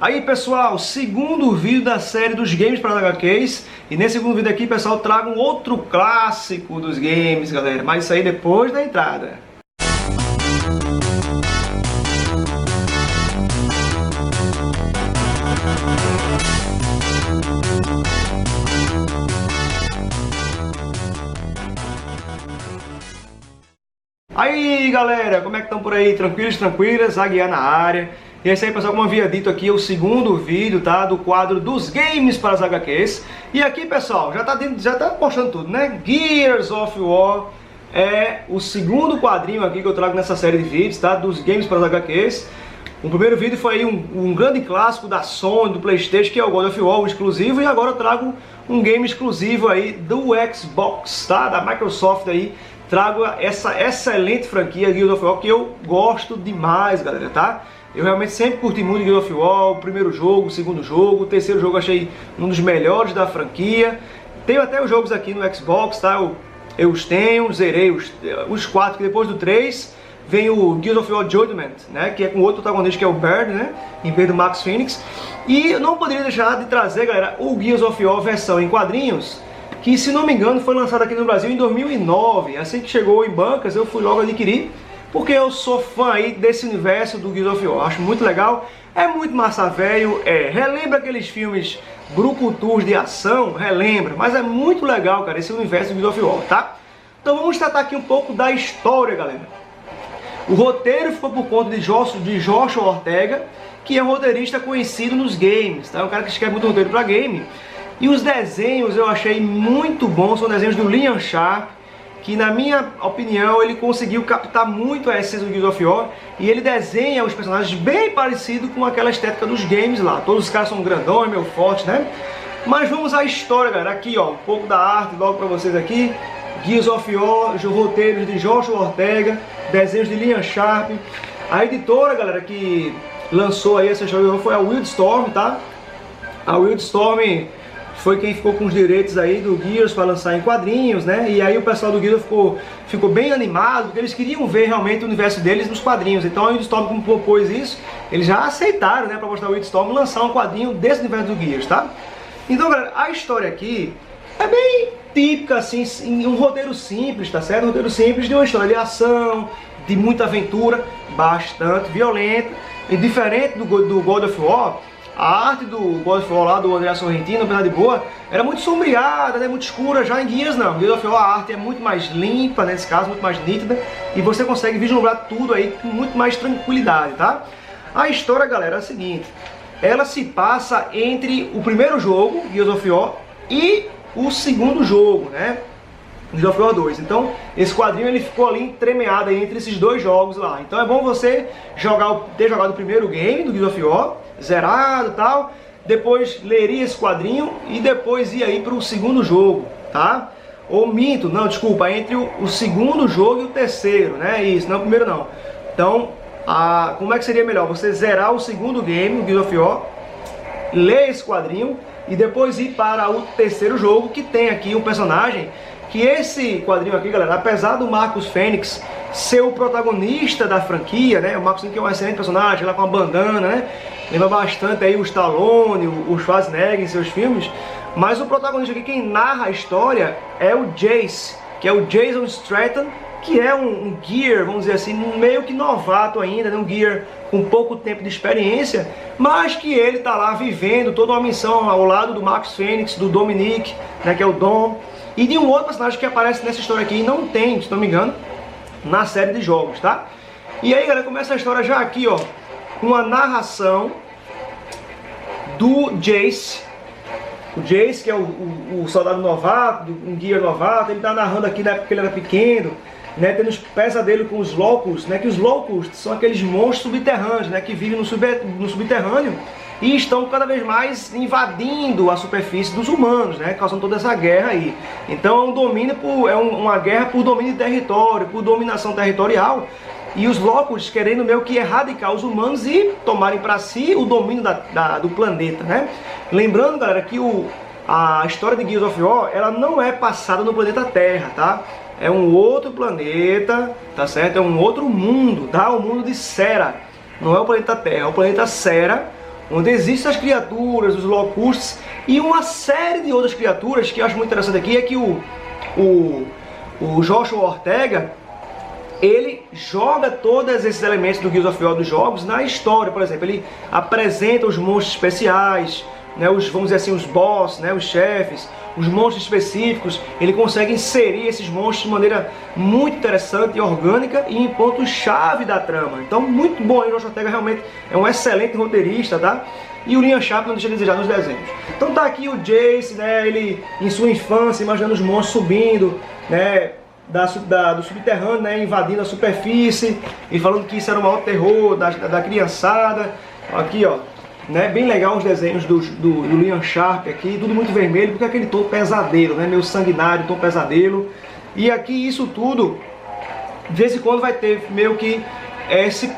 Aí pessoal, segundo vídeo da série dos games para as HQs. E nesse segundo vídeo aqui, pessoal, eu trago um outro clássico dos games, galera. Mas isso aí depois da entrada. Aí galera, como é que estão por aí? Tranquilos, tranquilas? Aguiar na área. E é isso aí pessoal, como eu havia dito aqui, é o segundo vídeo, tá? Do quadro dos games para as HQs. E aqui pessoal, já tá postando tudo, né? Gears of War é o segundo quadrinho aqui que eu trago nessa série de vídeos, tá? Dos games para as HQs. O primeiro vídeo foi aí um grande clássico da Sony, do PlayStation, que é o God of War, o exclusivo. E agora eu trago um game exclusivo aí do Xbox, tá? Da Microsoft aí. Trago essa excelente franquia Gears of War que eu gosto demais, galera, tá? Eu realmente sempre curti muito Gears of War, o primeiro jogo, o segundo jogo, o terceiro jogo eu achei um dos melhores da franquia. Tenho até os jogos aqui no Xbox, tá? Eu os tenho, zerei os 4, que depois do 3 vem o Gears of War Judgment, né? Que é com outro protagonista que é o Baird, né? Em vez do Max Phoenix. E eu não poderia deixar de trazer, galera, o Gears of War versão em quadrinhos, que se não me engano foi lançado aqui no Brasil em 2009, assim que chegou em bancas eu fui logo adquirir, porque eu sou fã aí desse universo do Gears of War, acho muito legal, é muito massa velho, relembra aqueles filmes brucutus de ação, relembra, mas é muito legal, cara, esse universo do Gears of War, tá? Então vamos tratar aqui um pouco da história, galera. O roteiro ficou por conta de Joshua Ortega, que é um roteirista conhecido nos games, tá? É um cara que escreve muito roteiro pra game. E os desenhos eu achei muito bons, são desenhos do Liam Sharp, que na minha opinião ele conseguiu captar muito a essência do Gears of War, e ele desenha os personagens bem parecido com aquela estética dos games lá. Todos os caras são grandões, meio fortes, né? Mas vamos à história, galera. Aqui ó, um pouco da arte logo pra vocês aqui. Gears of War, roteiros de Joshua Ortega, desenhos de Liam Sharp. A editora, galera, que lançou aí essa história foi a Wildstorm, tá? A Wildstorm foi quem ficou com os direitos aí do Gears para lançar em quadrinhos, né? E aí o pessoal do Gears ficou bem animado, porque eles queriam ver realmente o universo deles nos quadrinhos. Então a Wildstorm, como propôs isso, eles já aceitaram, né, para mostrar o Wildstorm lançar um quadrinho desse universo do Gears, tá? Então, galera, a história aqui é bem típica, assim, um roteiro simples, tá certo? Um roteiro simples de uma história de ação, de muita aventura, bastante violenta, e diferente do God of War. A arte do God of War lá, do André Sorrentino, apesar de boa, era muito sombreada, né, muito escura. Já em Gears não, Gears of War a arte é muito mais limpa, nesse caso, muito mais nítida, e você consegue vislumbrar tudo aí com muito mais tranquilidade, tá? A história, galera, é a seguinte, ela se passa entre o primeiro jogo, Gears of War, e o segundo jogo, né, Gears of War 2. Então, esse quadrinho ele ficou ali entremeado aí entre esses dois jogos lá. Então é bom você ter jogado o primeiro game do Gears of War, zerado e tal, depois leria esse quadrinho e depois ir aí para o segundo jogo, tá? Ou minto, não, desculpa, entre o segundo jogo e o terceiro, né? Isso, não é o primeiro não. Então, como é que seria melhor? Você zerar o segundo game, o Gears of War, ler esse quadrinho e depois ir para o terceiro jogo, que tem aqui um personagem que esse quadrinho aqui, galera, apesar do Marcus Fênix ser o protagonista da franquia, né? O Marcus Fênix é um excelente personagem, lá com uma bandana, né? Lembra bastante aí o Stallone, o Schwarzenegger em seus filmes. Mas o protagonista aqui, quem narra a história, é o Jace, que é o Jason Statham, que é um Gear, vamos dizer assim, meio que novato ainda, né? Um Gear com pouco tempo de experiência, mas que ele tá lá vivendo toda uma missão ao lado do Marcus Fênix, do Dominic, né? Que é o Dom, e de um outro personagem que aparece nessa história aqui e não tem, se não me engano, na série de jogos, tá? E aí, galera, começa a história já aqui, ó, com a narração do Jace. O Jace, que é o soldado novato, um Gear novato, ele tá narrando aqui na época que ele era pequeno, né, tendo os pesadelos com os Locusts, né, que os Locusts são aqueles monstros subterrâneos, né, que vivem no subterrâneo e estão cada vez mais invadindo a superfície dos humanos, né, causando toda essa guerra aí. Então é um domínio uma guerra por domínio de território, por dominação territorial, e os Locusts querendo meio que erradicar os humanos e tomarem para si o domínio do planeta, né? Lembrando, galera, que a história de Gears of War, ela não é passada no planeta Terra, tá? É um outro planeta, tá certo? É um outro mundo, tá? O mundo de Sera. Não é o planeta Terra, é o planeta Sera, onde existem as criaturas, os locustos e uma série de outras criaturas que eu acho muito interessante aqui é que o Joshua Ortega, ele joga todos esses elementos do Gears of War dos jogos na história. Por exemplo, ele apresenta os monstros especiais, né, vamos dizer assim, os boss, né, os chefes, os monstros específicos. Ele consegue inserir esses monstros de maneira muito interessante e orgânica e em pontos-chave da trama. Então, muito bom aí, o Joshua Ortega realmente é um excelente roteirista, tá? E o Liam Sharp não deixa de desejar nos desenhos. Então tá aqui o Jace, né, ele em sua infância, imaginando os monstros subindo, né, do subterrâneo, né, invadindo a superfície e falando que isso era o maior terror da criançada. Aqui, ó, né, bem legal os desenhos do Liam Sharp aqui, tudo muito vermelho, porque é aquele tom pesadelo, né, meio sanguinário, tom pesadelo. E aqui isso tudo, de vez em quando vai ter meio que esse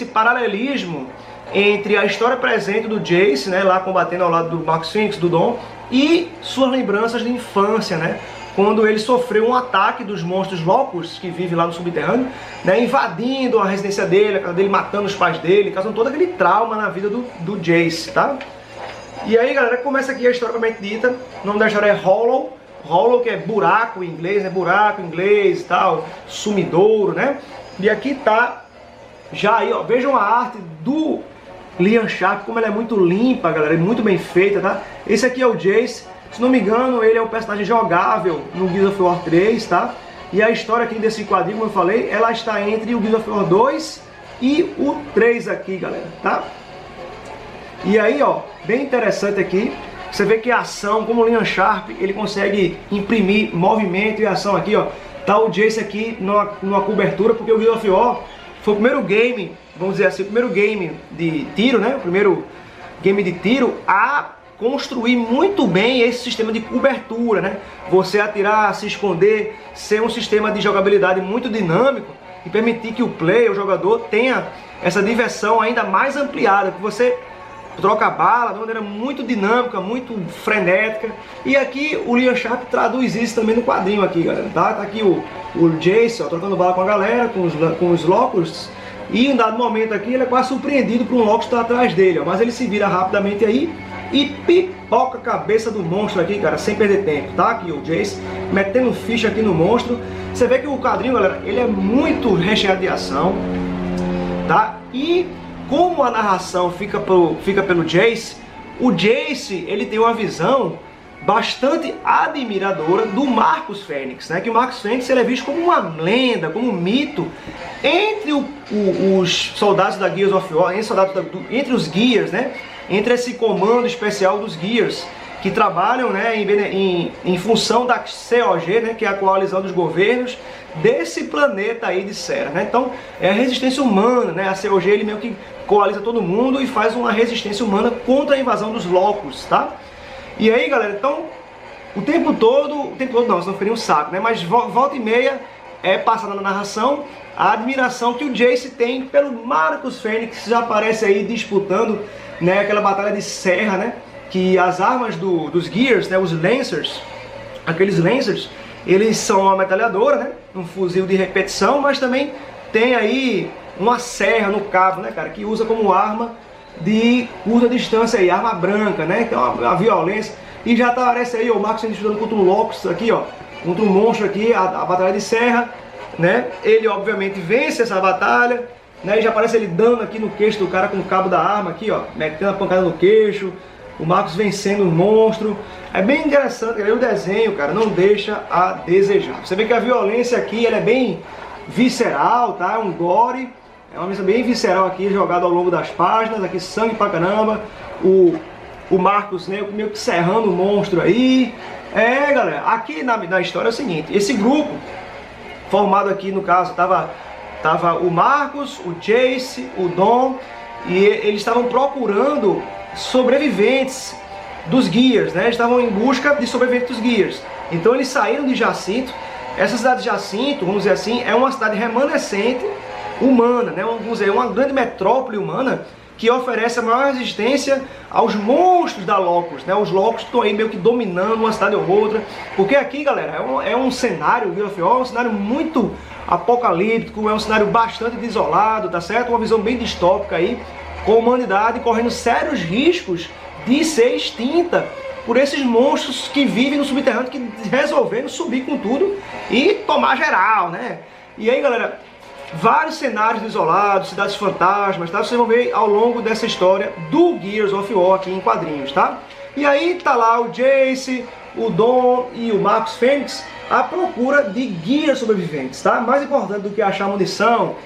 paralelismo entre a história presente do Jace, né, lá combatendo ao lado do Marcus Phoenix, do Dom, e suas lembranças de infância, né, quando ele sofreu um ataque dos monstros loucos que vivem lá no subterrâneo, né, invadindo a residência dele, a casa dele, matando os pais dele, causando todo aquele trauma na vida do Jace, tá? E aí, galera, começa aqui a história propriamente dita. O nome da história é Hollow. Hollow, que é buraco em inglês, né, buraco em inglês e tal, sumidouro, né? E aqui tá, já aí, ó, vejam a arte do Liam Sharp, como ela é muito limpa, galera, é muito bem feita, tá? Esse aqui é o Jace. Se não me engano, ele é um personagem jogável no Gears of War 3, tá? E a história aqui desse quadrinho, como eu falei, ela está entre o Gears of War 2 e o 3 aqui, galera, tá? E aí, ó, bem interessante aqui, você vê que a ação, como o Liam Sharp, ele consegue imprimir movimento e ação aqui, ó. Tá o Jace aqui numa cobertura, porque o Gears of War foi o primeiro game, vamos dizer assim, o primeiro game de tiro, né? O primeiro game de tiro a construir muito bem esse sistema de cobertura, né? Você atirar, se esconder, ser um sistema de jogabilidade muito dinâmico e permitir que o player, o jogador, tenha essa diversão ainda mais ampliada, que você troca a bala de uma maneira muito dinâmica, muito frenética. E aqui o Liam Sharp traduz isso também no quadrinho aqui, galera, tá? Tá aqui o Jace, ó, trocando bala com a galera, com os Locusts, e em um dado momento aqui ele é quase surpreendido por um Locust que está atrás dele, ó, mas ele se vira rapidamente aí e pipoca a cabeça do monstro aqui, cara, sem perder tempo, tá? Aqui o Jace metendo ficha aqui no monstro. Você vê que o quadrinho, galera, ele é muito recheado de ação, tá? E como a narração fica pelo Jace, o Jace, ele tem uma visão bastante admiradora do Marcus Fênix, né? Que o Marcus Fênix, ele é visto como uma lenda, como um mito entre os soldados da Gears of War, entre os Gears, né? Entre esse comando especial dos Gears, que trabalham, né, em função da COG, né, que é a coalizão dos governos desse planeta aí de Sera, né? Então é a resistência humana, né? A COG, ele meio que coaliza todo mundo e faz uma resistência humana contra a invasão dos Locus, tá? E aí, galera, então o tempo todo não, senão ficaria um saco, né? Mas volta e meia é passada na narração a admiração que o Jace tem pelo Marcus Fênix, que já aparece aí disputando, né, aquela batalha de serra, né? Que as armas dos Gears, né, os Lancers, aqueles Lancers, eles são uma metralhadora, né, um fuzil de repetição, mas também tem aí uma serra no cabo, né, cara, que usa como arma de curta distância aí, arma branca, né, então a violência. E já aparece aí o Marcus estudando contra um Locust aqui, ó, contra um monstro aqui, a batalha de serra, né. Ele obviamente vence essa batalha, né, e já aparece ele dando aqui no queixo do cara com o cabo da arma aqui, ó, metendo a pancada no queixo. O Marcus vencendo o monstro. É bem interessante, o desenho, cara, não deixa a desejar. Você vê que a violência aqui, ela é bem visceral, tá? É um gore. É uma violência bem visceral aqui, jogada ao longo das páginas. Aqui sangue pra caramba. O Marcus, né, meio que serrando o monstro aí. É, galera, aqui na história é o seguinte. Esse grupo, formado aqui, no caso, tava o Marcus, o Jace, o Dom. E eles estavam procurando sobreviventes dos Gears, né? Eles estavam em busca de sobreviventes dos Gears. Então eles saíram de Jacinto. Essa cidade de Jacinto, vamos dizer assim, é uma cidade remanescente humana, né? Vamos dizer, uma grande metrópole humana que oferece a maior resistência aos monstros da Locus, né? Os Locus estão aí meio que dominando uma cidade ou outra. Porque aqui, galera, é um cenário, o Gears of War é um cenário muito apocalíptico, é um cenário bastante desolado, tá certo? Uma visão bem distópica aí. com a humanidade correndo sérios riscos de ser extinta por esses monstros que vivem no subterrâneo, que resolveram subir com tudo e tomar geral, né? E aí, galera, vários cenários isolados, cidades fantasmas, tá? Vocês vão ver ao longo dessa história do Gears of War aqui em quadrinhos, tá? E aí tá lá o Jace, o Dawn e o Marcus Fênix à procura de guias sobreviventes, tá? Mais importante do que achar munição,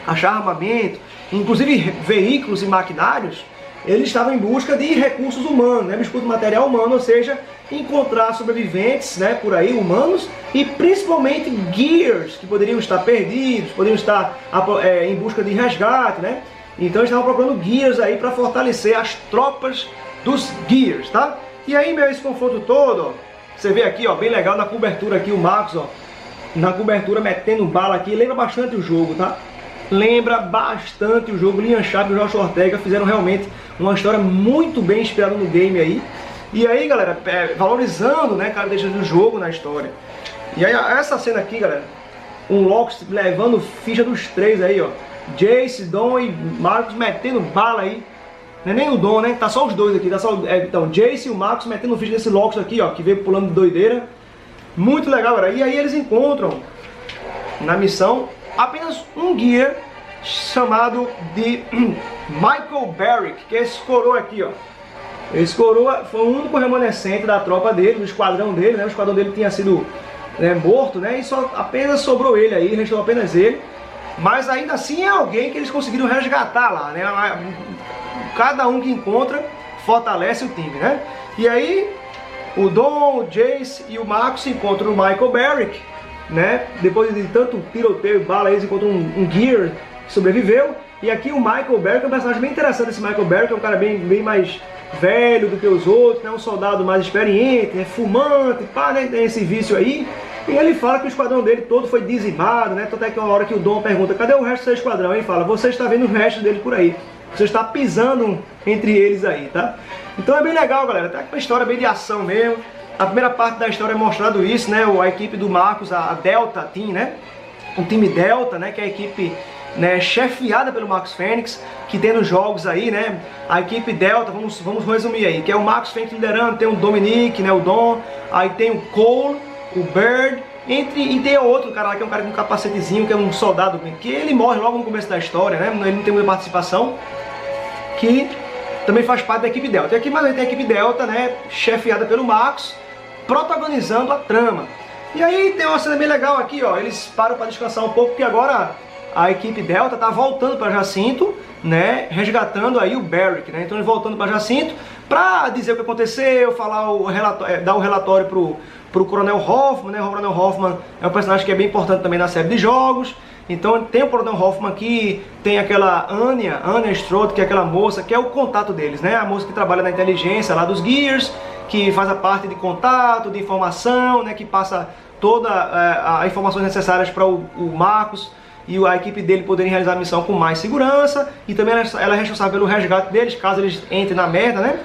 achar armamento, inclusive veículos e maquinários, eles estavam em busca de recursos humanos, né? Busca de material humano, ou seja, encontrar sobreviventes, né, por aí, humanos, e principalmente Gears, que poderiam estar perdidos, poderiam estar em busca de resgate, né? Então eles estavam procurando Gears aí para fortalecer as tropas dos Gears, tá? E aí, meu, esse confronto todo, ó, você vê aqui, ó, bem legal na cobertura aqui, o Marcos, ó, na cobertura metendo bala aqui, lembra bastante o jogo, tá? Lembra bastante o jogo. Liam Sharp e o Josh Ortega fizeram realmente uma história muito bem inspirada no game aí. E aí, galera, valorizando, né, cara, deixa do jogo na história. E aí, essa cena aqui, galera, um Locust levando ficha dos três aí, ó. Jace, Dawn e Marcus metendo bala aí. Não é nem o Dawn, né? Tá só os dois aqui. Tá só, então, Jace e o Marcus metendo ficha desse Locust aqui, ó, que veio pulando de doideira. Muito legal, galera. E aí eles encontram na missão apenas um guia chamado de Michael Barrick, que é esse coroa aqui, ó. Esse coroa foi o único remanescente da tropa dele, do esquadrão dele, né? O esquadrão dele tinha sido, né, morto, né? E só apenas sobrou ele aí, restou apenas ele. Mas ainda assim é alguém que eles conseguiram resgatar lá, né? Cada um que encontra fortalece o time, né? E aí o Dawn, o Jace e o Marcus encontram o Michael Barrick, né? Depois de tanto tiroteio e bala, eles encontram um Gear que sobreviveu. E aqui o Michael Barrick é um personagem bem interessante. Esse Michael Barrick é um cara bem mais velho do que os outros, né? Um soldado mais experiente, né? Fumante, pá, né? Tem esse vício aí. E ele fala que o esquadrão dele todo foi dizimado, né? Até que uma hora que o Dawn pergunta: cadê o resto do seu esquadrão? Ele fala: você está vendo o resto dele por aí. Você está pisando entre eles aí, tá? Então é bem legal, galera. Tem uma história bem de ação mesmo. A primeira parte da história é mostrando isso, né? A equipe do Marcus, a Delta Team, né? O time Delta, né? Que é a equipe, né, chefiada pelo Marcus Fênix, que tem nos jogos aí, né? A equipe Delta, vamos resumir aí, que é o Marcus Fênix liderando, tem o Dominic, né? O Dawn, aí tem o Cole, o Bird, e tem outro cara lá, que é um cara com um capacetezinho, que é um soldado, que ele morre logo no começo da história, né? Ele não tem muita participação, que também faz parte da equipe Delta. E aqui mais tem a equipe Delta, né? Chefiada pelo Marcus, protagonizando a trama. E aí tem uma cena bem legal aqui, ó. Eles param para descansar um pouco, porque agora a equipe Delta tá voltando para Jacinto, né? Resgatando aí o Barrick, né? Então eles voltando para Jacinto para dizer o que aconteceu, falar o relatório, dar o relatório pro Coronel Hoffman, né? O Coronel Hoffman é um personagem que é bem importante também na série de jogos. Então tem o Coronel Hoffman aqui, tem aquela Anya Strode, que é aquela moça, que é o contato deles, né? A moça que trabalha na inteligência lá dos Gears, que faz a parte de contato, de informação, né? Que passa todas as informações necessárias para o Marcus e a equipe dele poderem realizar a missão com mais segurança. E também ela é responsável pelo resgate deles, caso eles entrem na merda, né?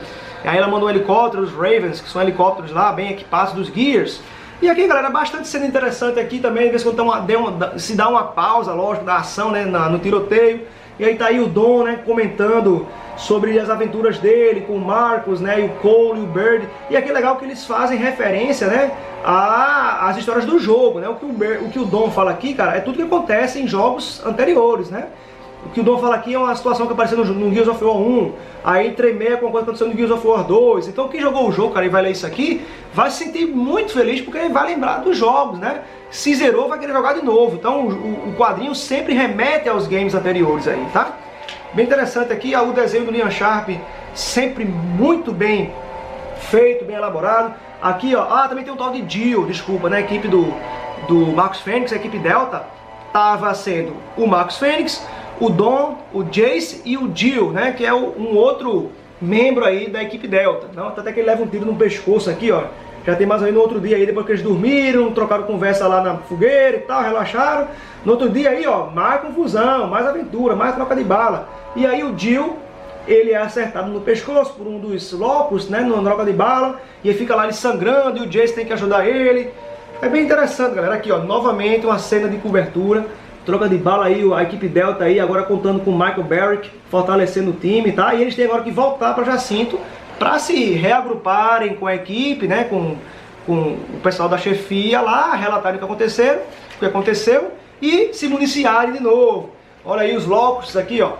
Aí ela mandou um helicóptero, os Ravens, que são helicópteros lá, bem equipados dos Gears. E aqui, galera, bastante cena interessante aqui também, de vez em quando se dá uma pausa, lógico, da ação, né, no tiroteio. E aí tá aí o Dawn, né, comentando sobre as aventuras dele com o Marcus, né, e o Cole e o Bird. E aqui é legal que eles fazem referência, né, às histórias do jogo, né. O que o Dawn fala aqui, cara, é tudo que acontece em jogos anteriores, né. O que o Dawn fala aqui é uma situação que apareceu no Gears of War 1, aí tremer com a coisa que aconteceu no Gears of War 2. Então quem jogou o jogo, cara, e vai ler isso aqui, vai se sentir muito feliz, porque ele vai lembrar dos jogos, né? Se zerou, vai querer jogar de novo. Então o quadrinho sempre remete aos games anteriores aí, tá? Bem interessante aqui, o desenho do Liam Sharp, sempre muito bem feito, bem elaborado. Aqui, ó, também tem um tal de Jill, desculpa, né? A equipe do Marcus Fênix, a equipe Delta, tava sendo o Marcus Fênix, o Dawn, o Jace e o Jill, né, que é um outro membro aí da equipe Delta. Não, até que ele leva um tiro no pescoço aqui, ó. Já tem mais ou menos no outro dia aí, depois que eles dormiram, trocaram conversa lá na fogueira e tal, relaxaram. No outro dia aí, ó, mais confusão, mais aventura, mais troca de bala. E aí o Jill, ele é acertado no pescoço por um dos Locust, né, numa troca de bala, e aí fica lá ele sangrando e o Jace tem que ajudar ele. É bem interessante, galera. Aqui, ó, novamente uma cena de cobertura troca de bala aí, a equipe Delta aí, agora contando com o Michael Barrick, fortalecendo o time, tá? E eles têm agora que voltar para Jacinto para se reagruparem com a equipe, né? Com o pessoal da chefia lá, relatarem o que aconteceu e se municiarem de novo. Olha aí os Locusts aqui, ó.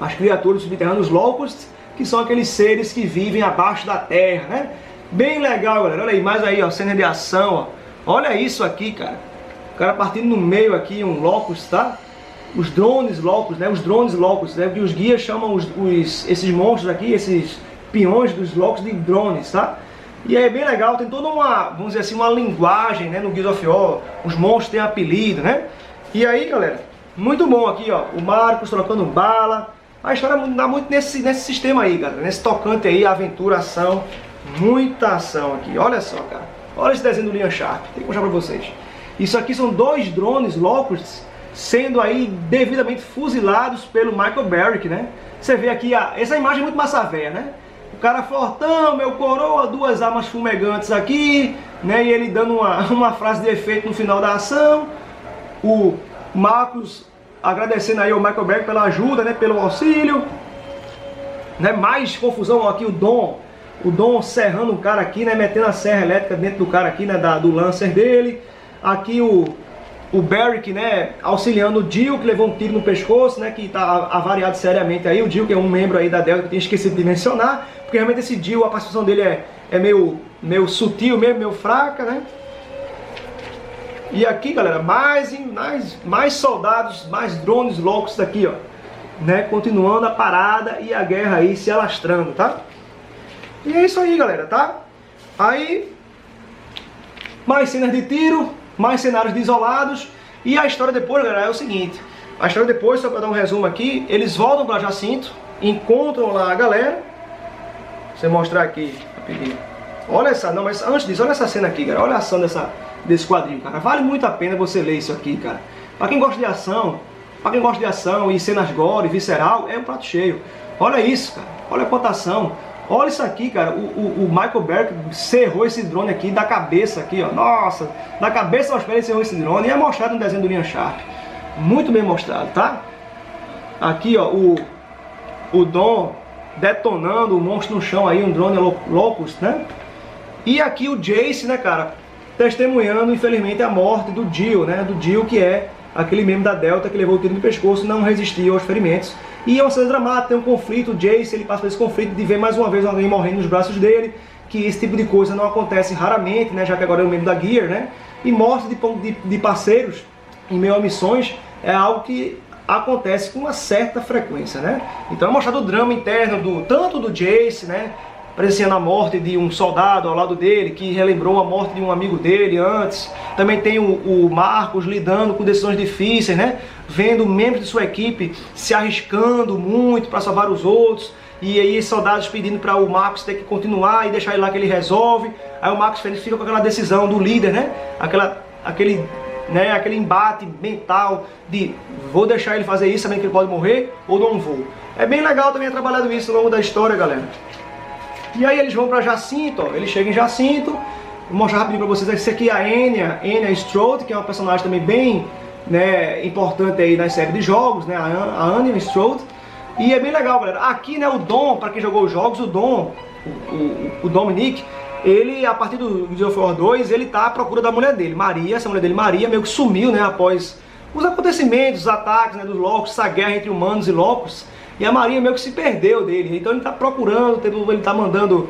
As criaturas subterrâneas, Locusts, que são aqueles seres que vivem abaixo da terra, né? Bem legal, galera. Olha aí, mais aí, ó, cena de ação, ó. Olha isso aqui, cara. O cara partindo no meio aqui, um Locust, tá? Os drones Locust, né? Os drones Locust, né? Que os guias chamam esses monstros aqui, esses peões dos Locust de drones, tá? E é bem legal, tem toda uma, vamos dizer assim, uma linguagem, né? No Gears of War, os monstros têm apelido, né? E aí, galera, muito bom aqui, ó. O Marcos trocando bala. A história dá muito nesse sistema aí, galera. Nesse tocante aí, aventura, ação. Muita ação aqui. Olha só, cara. Olha esse desenho do Liam Sharp. Tem que mostrar pra vocês. Isso aqui são 2 drones Locusts sendo aí devidamente fuzilados pelo Michael Barrick, né? Você vê aqui, essa imagem é muito massa véia, né? O cara fortão, meu coroa, 2 armas fumegantes aqui, né? E ele dando uma frase de efeito no final da ação. O Marcos agradecendo aí ao Michael Barrick pela ajuda, né? Pelo auxílio. Né? Mais confusão aqui, o Dom serrando o cara aqui, né? Metendo a serra elétrica dentro do cara aqui, né? Do Lancer dele. Aqui o Barrick, né? Auxiliando o Jill, que levou um tiro no pescoço, né? Que tá avariado seriamente aí. O Jill, que é um membro aí da Delta, que eu tinha esquecido de mencionar. Porque realmente esse Jill, a participação dele é meio sutil mesmo, meio fraca, né? E aqui, galera, mais soldados, mais drones loucos aqui, ó. Né? Continuando a parada e a guerra aí se alastrando, tá? E é isso aí, galera, tá? Aí, mais cenas de tiro, mais cenários desolados. E a história depois, galera, é o seguinte. A história depois, só para dar um resumo aqui, eles voltam para Jacinto, encontram lá a galera. Você mostrar aqui, rapidinho. Olha essa, não, mas antes disso, olha essa cena aqui, cara. Olha a ação desse quadrinho, cara. Vale muito a pena você ler isso aqui, cara. Pra quem gosta de ação, e cenas gore, visceral, é um prato cheio. Olha isso, cara. Olha quanta ação. Olha isso aqui, cara. O Michael Barrick cerrou esse drone aqui da cabeça aqui, ó. Nossa, da cabeça aos pés ele cerrou esse drone. E é mostrado no desenho do Liam Sharp. Muito bem mostrado, tá? Aqui, ó, o Dom detonando o monstro no chão aí, um drone Locust, né? E aqui o Jace, né, cara, testemunhando, infelizmente, a morte do Jill, né? Do Jill, que é aquele membro da Delta que levou o tiro no pescoço, não resistiu aos ferimentos. E é uma cena dramática, tem um conflito, o Jace, ele passa por esse conflito de ver mais uma vez alguém morrendo nos braços dele, que esse tipo de coisa não acontece raramente, né? Já que agora é um membro da Gear, né? E morte de parceiros em meio a missões é algo que acontece com uma certa frequência, né? Então é mostrado o drama interno tanto do Jace, né? Presenciando a morte de um soldado ao lado dele, que relembrou a morte de um amigo dele antes. Também tem o Marcos lidando com decisões difíceis, né? Vendo membros de sua equipe se arriscando muito para salvar os outros. E aí soldados pedindo para o Marcos ter que continuar e deixar ele lá que ele resolve. Aí o Marcos fica com aquela decisão do líder, né? Aquele embate mental de vou deixar ele fazer isso sabendo que ele pode morrer ou não vou. É bem legal também trabalhado isso ao longo da história, galera. E aí eles vão para Jacinto, ó. Eles chegam em Jacinto. Vou mostrar rapidinho para vocês. Esse aqui é a Enya Strode, que é uma personagem também bem, né, importante aí na série de jogos, né? A Enya Strode. E é bem legal, galera. Aqui, né, o Dom, para quem jogou os jogos, o Dom, o Dominic, ele, a partir do Gears of War 2, ele tá à procura da mulher dele, Maria. Essa mulher dele, Maria, meio que sumiu, né, após os acontecimentos, os ataques, né, dos Locust, essa guerra entre humanos e Locust. E a Maria meio que se perdeu dele. Então ele tá procurando, ele tá mandando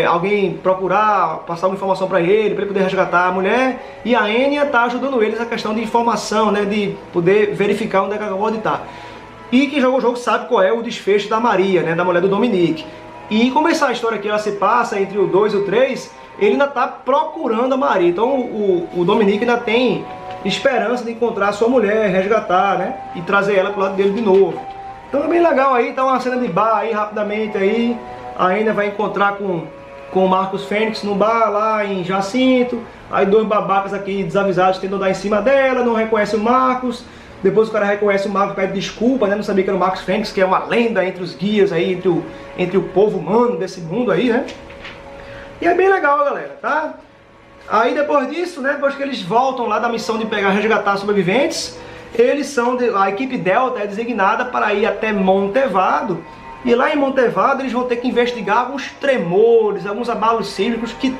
alguém procurar, passar uma informação para ele poder resgatar a mulher. E a Enya tá ajudando eles na questão de informação, né, de poder verificar onde é que ela pode estar. E quem jogou o jogo sabe qual é o desfecho da Maria, né, da mulher do Dominic. E como essa história aqui ela se passa entre o 2 e o 3, ele ainda está procurando a Maria. Então o Dominic ainda tem esperança de encontrar a sua mulher, resgatar, né, e trazer ela pro lado dele de novo. Então é bem legal aí, tá uma cena de bar aí rapidamente aí. A Enya vai encontrar com o Marcus Fênix no bar lá em Jacinto. Aí 2 babacas aqui desavisados tentam dar em cima dela, não reconhece o Marcus. Depois o cara reconhece o Marcus, pede desculpa, né? Não sabia que era o Marcus Fênix, que é uma lenda entre os guias aí, entre o povo humano desse mundo aí, né? E é bem legal, galera, tá? Aí depois disso, né? Depois que eles voltam lá da missão de resgatar sobreviventes, a equipe Delta é designada para ir até Montevado, e lá em Montevado eles vão ter que investigar alguns tremores, alguns abalos sísmicos que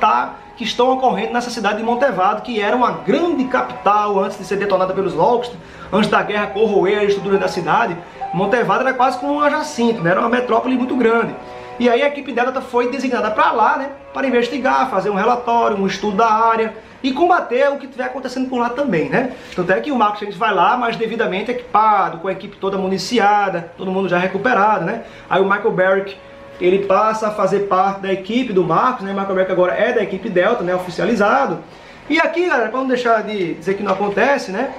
estão ocorrendo nessa cidade de Montevado, que era uma grande capital antes de ser detonada pelos Locusts, antes da guerra corroer a estrutura da cidade. Montevado era quase como uma Jacinto, né? Era uma metrópole muito grande. E aí a equipe Delta foi designada para lá, né? Para investigar, fazer um relatório, um estudo da área e combater o que estiver acontecendo por lá também, né? Tanto é que o Marcus Fênix vai lá, mas devidamente equipado, com a equipe toda municiada, todo mundo já recuperado, né? Aí o Michael Barrick, ele passa a fazer parte da equipe do Marcus, né? O Michael Barrick agora é da equipe Delta, né? Oficializado. E aqui, galera, para não deixar de dizer que não acontece, né?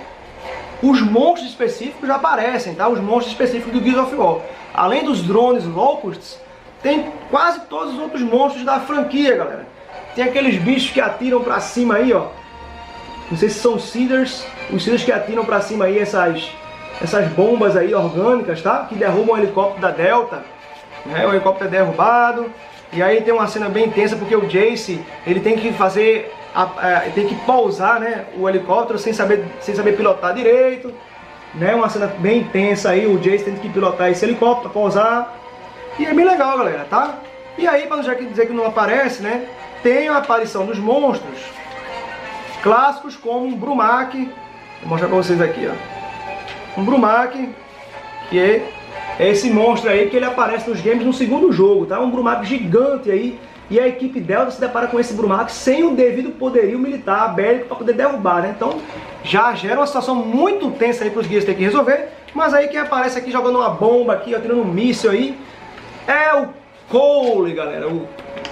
Os monstros específicos já aparecem, tá? Os monstros específicos do Gears of War. Além dos drones Locusts, tem quase todos os outros monstros da franquia, galera. Tem aqueles bichos que atiram pra cima aí, ó. Não sei se são Seeders. Os Seeders que atiram pra cima aí essas bombas aí orgânicas, tá? Que derrubam o helicóptero da Delta. Né? O helicóptero é derrubado. E aí tem uma cena bem intensa porque o Jace, ele tem que fazer... tem que pousar, né, o helicóptero sem saber pilotar direito. Né? Uma cena bem intensa aí. O Jace tem que pilotar esse helicóptero, pousar. E é bem legal, galera, tá? E aí, para não dizer que não aparece, né? Tem a aparição dos monstros clássicos como um Brumak. Vou mostrar para vocês aqui, ó. Um Brumak, que é esse monstro aí que ele aparece nos games no segundo jogo, tá? Um Brumak gigante aí. E a equipe Delta se depara com esse Brumak sem o devido poderio militar bélico para poder derrubar, né? Então já gera uma situação muito tensa aí para os guias terem que resolver. Mas aí quem aparece aqui jogando uma bomba aqui, ó, tirando um míssil aí, é o Cole, galera,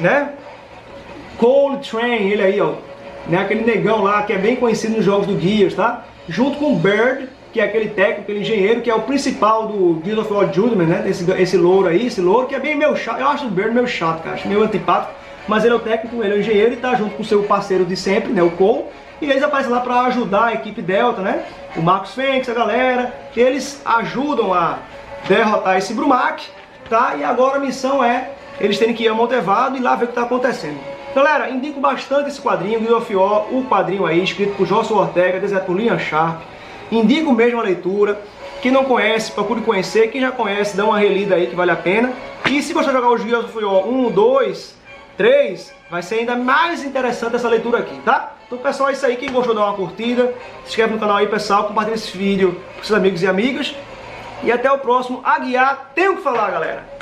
né? Cole Train, ele aí, ó, né? Aquele negão lá que é bem conhecido nos jogos do Gears, tá? Junto com o Bird, que é aquele técnico, aquele engenheiro, que é o principal do Gears of War Judgment, né? Esse louro aí, esse louro que é bem meio chato. Eu acho o Bird meio chato, cara, acho meio antipático, mas ele é o técnico, ele é o engenheiro e tá junto com o seu parceiro de sempre, né? O Cole. E eles aparecem lá para ajudar a equipe Delta, né? O Marcus Fênix, a galera, eles ajudam a derrotar esse Brumak. Tá? E agora a missão é eles terem que ir a Montevado e lá ver o que está acontecendo. Galera, indico bastante esse quadrinho, Gears of War, o quadrinho aí, escrito por Joshua Ortega, desenhado por Liam Sharp. Indico mesmo a leitura. Quem não conhece, procure conhecer. Quem já conhece, dá uma relida aí que vale a pena. E se você jogar os Gears of War 1, 2, 3, vai ser ainda mais interessante essa leitura aqui, tá? Então, pessoal, é isso aí. Quem gostou, dá uma curtida. Se inscreve no canal aí, pessoal. Compartilha esse vídeo com seus amigos e amigas. E até o próximo Aguiar Tem o que Falar, galera.